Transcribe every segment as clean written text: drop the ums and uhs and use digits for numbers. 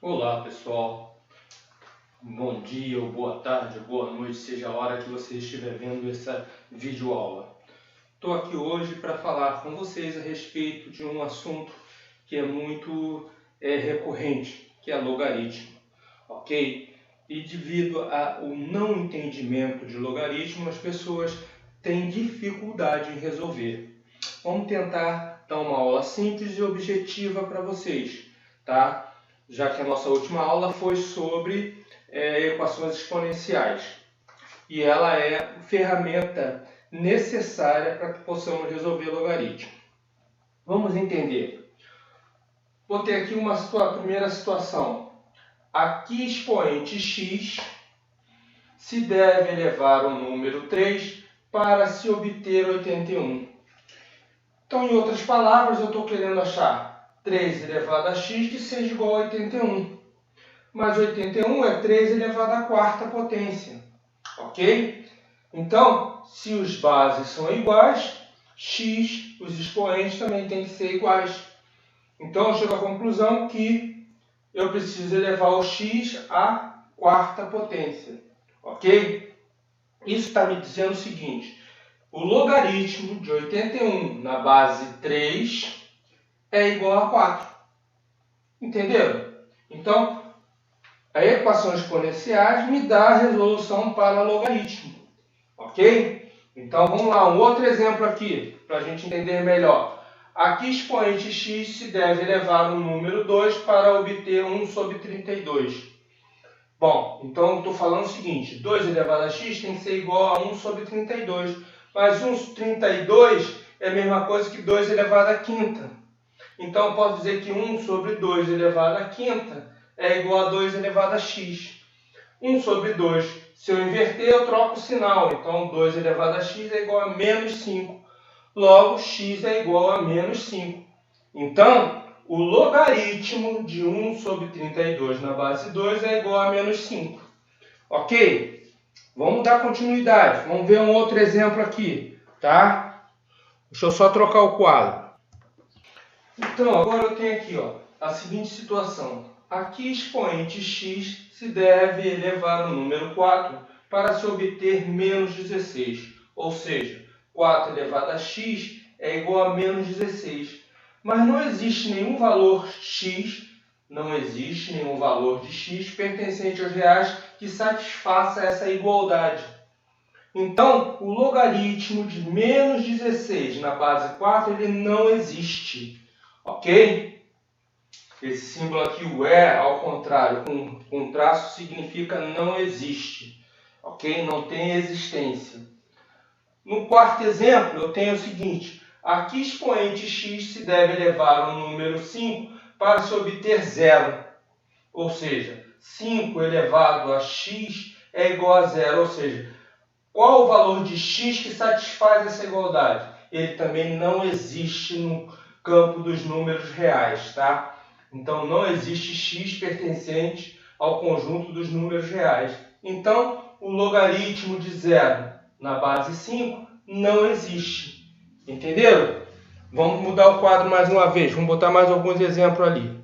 Olá pessoal, bom dia, ou boa tarde, ou boa noite, seja a hora que você estiver vendo essa videoaula. Estou aqui hoje para falar com vocês a respeito de um assunto que é muito recorrente, que é logaritmo, ok? E devido ao não entendimento de logaritmo, as pessoas têm dificuldade em resolver. Vamos tentar dar uma aula simples e objetiva para vocês, tá? Já que a nossa última aula foi sobre equações exponenciais. E ela é a ferramenta necessária para que possamos resolver logaritmo. Vamos entender. Vou ter aqui uma primeira situação. Aqui expoente x se deve elevar ao número 3 para se obter 81. Então, em outras palavras, eu estou querendo achar 3 elevado a x que seja igual a 81. Mas 81 é 3 elevado à quarta potência. Ok? Então, se os bases são iguais, x, os expoentes também têm que ser iguais. Então, eu chego à conclusão que eu preciso elevar o x à quarta potência. Ok? Isso está me dizendo o seguinte: o logaritmo de 81 na base 3 é igual a 4. Entenderam? Então, a equação exponenciais me dá a resolução para logaritmo. Ok? Então, vamos lá. Um outro exemplo aqui, para a gente entender melhor. Aqui, expoente x se deve elevar ao número 2 para obter 1 sobre 32. Bom, então eu estou falando o seguinte: 2 elevado a x tem que ser igual a 1 sobre 32. Mas 1 sobre 32 é a mesma coisa que 2 elevado à quinta. Então, eu posso dizer que 1 sobre 2 elevado à quinta é igual a 2 elevado a x. 1 sobre 2, se eu inverter, eu troco o sinal. Então, 2 elevado a x é igual a menos 5. Logo, x é igual a menos 5. Então, o logaritmo de 1 sobre 32 na base 2 é igual a menos 5. Ok? Vamos dar continuidade. Vamos ver um outro exemplo aqui, tá? Deixa eu só trocar o quadro. Então, agora eu tenho aqui a seguinte situação. Aqui, expoente x se deve elevar ao número 4 para se obter menos 16. Ou seja, 4 elevado a x é igual a menos 16. Mas não existe nenhum valor x, não existe nenhum valor de x pertencente aos reais que satisfaça essa igualdade. Então, o logaritmo de menos 16 na base 4 ele não existe. Ok? Esse símbolo aqui, o é, ao contrário, com traço, significa não existe. Ok? Não tem existência. No quarto exemplo, eu tenho o seguinte. Aqui, expoente x se deve elevar ao número 5 para se obter 0. Ou seja, 5 elevado a x é igual a 0. Ou seja, qual o valor de x que satisfaz essa igualdade? Ele também não existe no campo dos números reais, tá? Então, não existe x pertencente ao conjunto dos números reais. Então, o logaritmo de 0 na base 5 não existe. Entenderam? Vamos mudar o quadro mais uma vez. Vamos botar mais alguns exemplos ali.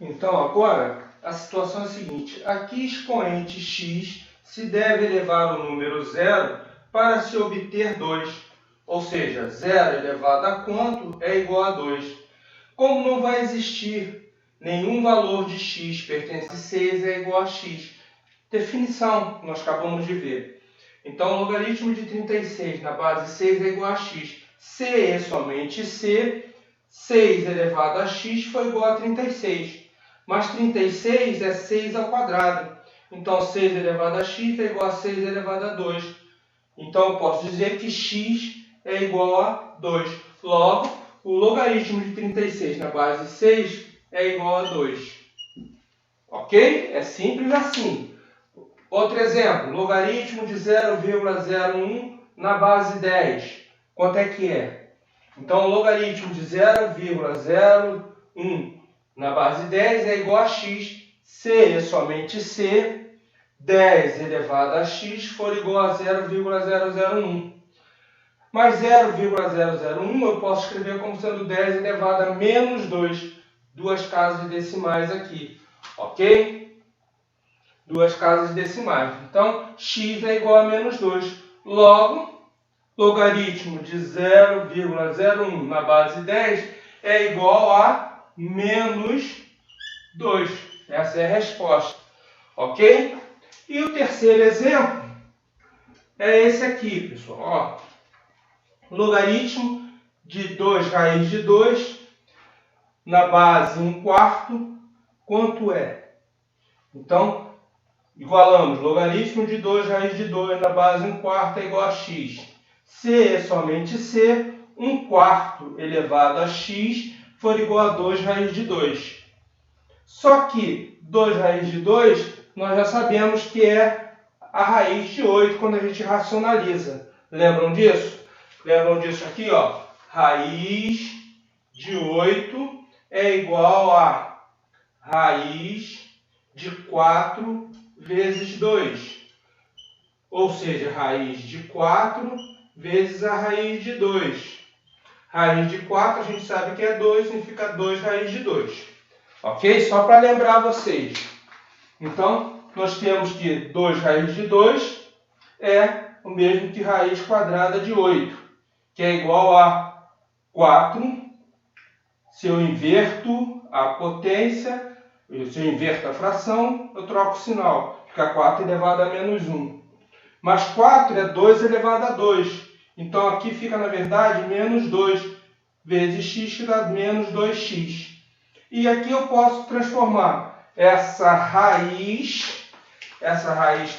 Então, agora, a situação é a seguinte. Aqui, expoente x se deve elevar ao número 0 para se obter 2. Ou seja, 0 elevado a quanto é igual a 2. Como não vai existir nenhum valor de x pertencente a 6 é igual a x. Definição, nós acabamos de ver. Então, o logaritmo de 36 na base 6 é igual a x. Se e somente se, 6 elevado a x foi igual a 36. Mas 36 é 6 ao quadrado. Então, 6 elevado a x é igual a 6 elevado a 2. Então, eu posso dizer que x é igual a 2. Logo, o logaritmo de 36 na base 6 é igual a 2. Ok? É simples assim. Outro exemplo, logaritmo de 0,01 na base 10. Quanto é que é? Então, o logaritmo de 0,01 na base 10 é igual a x. Se e somente se, 10 elevado a x for igual a 0,001. Mas 0,001 eu posso escrever como sendo 10 elevado a menos 2. duas casas decimais aqui, ok? Duas casas decimais. Então, x é igual a menos 2. Logo, logaritmo de 0,01 na base 10 é igual a menos 2. Essa é a resposta, ok? E o terceiro exemplo é esse aqui, pessoal. Ó, logaritmo de 2 raiz de 2 na base 1/4, quanto é? Então, igualamos logaritmo de 2 raiz de 2 na base 1/4 é igual a x. Se é somente C, 1/4 elevado a x for igual a 2 raiz de 2. Só que 2 raiz de 2, nós já sabemos que é a raiz de 8 quando a gente racionaliza. Lembram disso? Lembram disso aqui, ó? Raiz de 8 é igual a raiz de 4 vezes 2. Ou seja, raiz de 4 vezes a raiz de 2. Raiz de 4 a gente sabe que é 2, significa 2 raiz de 2. Ok? Só para lembrar vocês. Então, nós temos que 2 raiz de 2 é o mesmo que raiz quadrada de 8, que é igual a 4. Se eu inverto a potência, se eu inverto a fração, eu troco o sinal. Fica 4 elevado a menos 1. Mas 4 é 2 elevado a 2. Então, aqui fica, na verdade, menos 2 vezes x, que dá menos 2x. E aqui eu posso transformar essa raiz que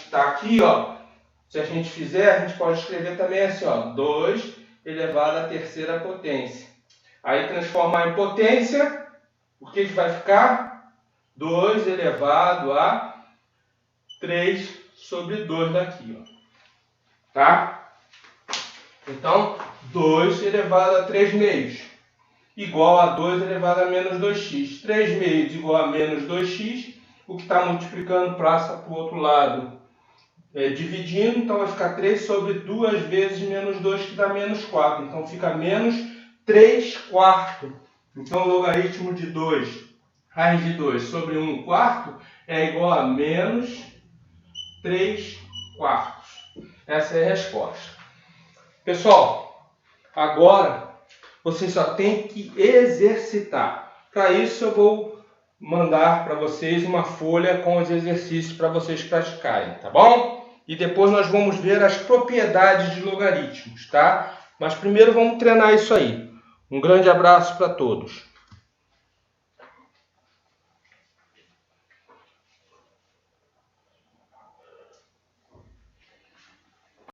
está aqui, ó. Se a gente fizer, a gente pode escrever também assim, ó, 2 elevado à terceira potência. Aí transformar em potência, o que vai ficar? 2 elevado a 3 sobre 2 daqui, ó. Tá? Então, 2 elevado a 3 meios igual a 2 elevado a menos 2x. 3 meios igual a menos 2x. O que está multiplicando passa para o outro lado dividindo. Então, vai ficar 3 sobre 2 vezes menos 2, que dá menos 4. Então, fica menos 3/4. Então, o logaritmo de 2 raiz de 2 sobre 1/4 é igual a menos 3/4. Essa é a resposta. Pessoal, agora vocês só tem que exercitar. Para isso eu vou mandar para vocês uma folha com os exercícios para vocês praticarem, tá bom? E depois nós vamos ver as propriedades de logaritmos, tá? Mas primeiro vamos treinar isso aí. Um grande abraço para todos.